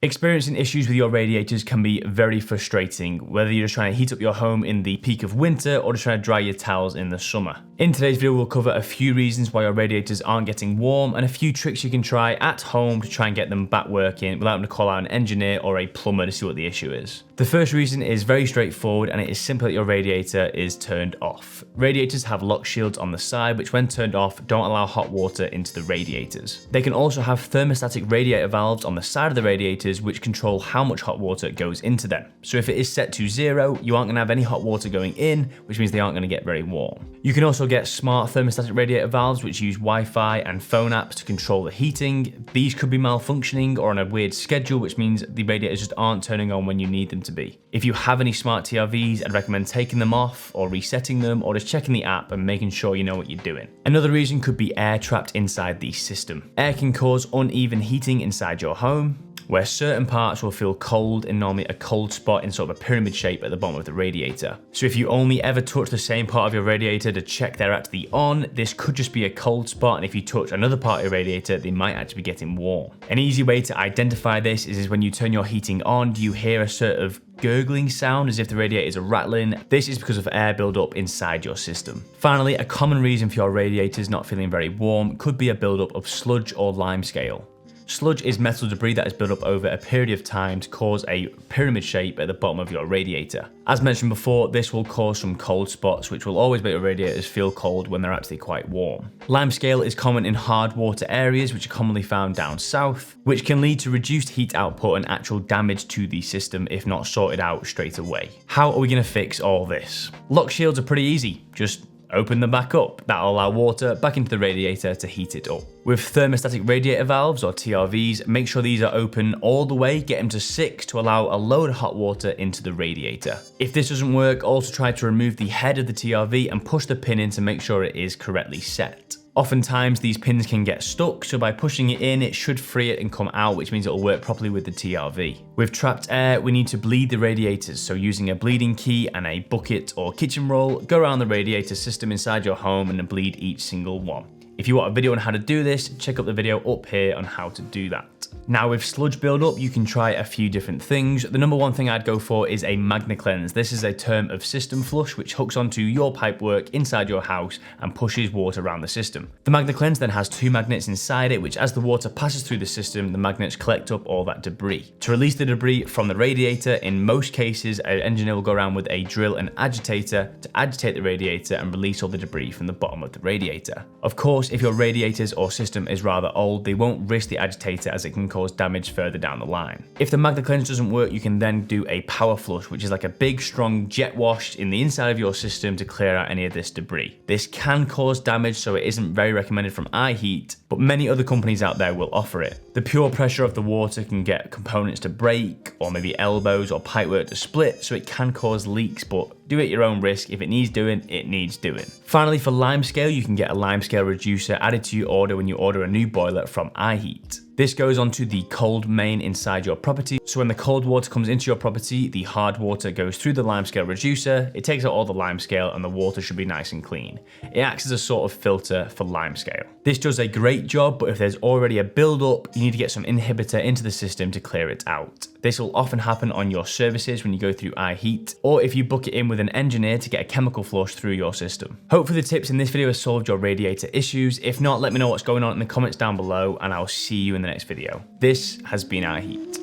Experiencing issues with your radiators can be very frustrating, whether you're just trying to heat up your home in the peak of winter or just trying to dry your towels in the summer. In today's video, we'll cover a few reasons why your radiators aren't getting warm and a few tricks you can try at home to try and get them back working without having to call out an engineer or a plumber to see what the issue is. The first reason is very straightforward, and it is simply that your radiator is turned off. Radiators have lock shields on the side, which when turned off don't allow hot water into the radiators. They can also have thermostatic radiator valves on the side of the radiators which control how much hot water goes into them. So if it is set to 0, you aren't going to have any hot water going in, which means they aren't going to get very warm. You can also get smart thermostatic radiator valves which use Wi-Fi and phone apps to control the heating. These could be malfunctioning or on a weird schedule, which means the radiators just aren't turning on when you need them to be. If you have any smart TRVs, I'd recommend taking them off or resetting them, or just checking the app and making sure you know what you're doing. Another reason could be air trapped inside the system. Air can cause uneven heating inside your home, where certain parts will feel cold in normally a cold spot in sort of a pyramid shape at the bottom of the radiator. So if you only ever touch the same part of your radiator to check they're actually on, this could just be a cold spot, and if you touch another part of your radiator, they might actually be getting warm. An easy way to identify this is when you turn your heating on, do you hear a sort of gurgling sound as if the radiators are rattling? This is because of air buildup inside your system. Finally, a common reason for your radiators not feeling very warm could be a buildup of sludge or limescale. Sludge is metal debris that is built up over a period of time to cause a pyramid shape at the bottom of your radiator. As mentioned before, this will cause some cold spots, which will always make your radiators feel cold when they're actually quite warm. Limescale is common in hard water areas, which are commonly found down south, which can lead to reduced heat output and actual damage to the system if not sorted out straight away. How are we going to fix all this? Lock shields are pretty easy. Just open them back up. That'll allow water back into the radiator to heat it up. With thermostatic radiator valves or TRVs, make sure these are open all the way, get them to 6 to allow a load of hot water into the radiator. If this doesn't work, also try to remove the head of the TRV and push the pin in to make sure it is correctly set. Oftentimes these pins can get stuck, so by pushing it in, it should free it and come out, which means it will work properly with the TRV. With trapped air, we need to bleed the radiators, so using a bleeding key and a bucket or kitchen roll, go around the radiator system inside your home and bleed each single one. If you want a video on how to do this, check out the video up here on how to do that. Now with sludge buildup, you can try a few different things. The number one thing I'd go for is a magna cleanse. This is a term of system flush, which hooks onto your pipework inside your house and pushes water around the system. The magna cleanse then has 2 magnets inside it, which as the water passes through the system, the magnets collect up all that debris. To release the debris from the radiator, in most cases, an engineer will go around with a drill and agitator to agitate the radiator and release all the debris from the bottom of the radiator. Of course, if your radiators or system is rather old, they won't risk the agitator as it can cause damage further down the line. If the magna cleanse doesn't work, you can then do a power flush, which is like a big strong jet wash in the inside of your system to clear out any of this debris. This can cause damage, so it isn't very recommended from iHeat, but many other companies out there will offer it. The pure pressure of the water can get components to break, or maybe elbows or pipework to split, so it can cause leaks, but do it at your own risk. If it needs doing, it needs doing. Finally, for Limescale, you can get a Limescale reducer added to your order when you order a new boiler from iHeat. This goes onto the cold main inside your property, so when the cold water comes into your property, the hard water goes through the Limescale reducer, it takes out all the limescale, and the water should be nice and clean. It acts as a sort of filter for Limescale. This does a great job, but if there's already a build-up, you need to get some inhibitor into the system to clear it out. This will often happen on your services when you go through iHeat, or if you book it in with an engineer to get a chemical flush through your system. Hopefully the tips in this video have solved your radiator issues. If not, let me know what's going on in the comments down below, and I'll see you in the next video. This has been iHeat.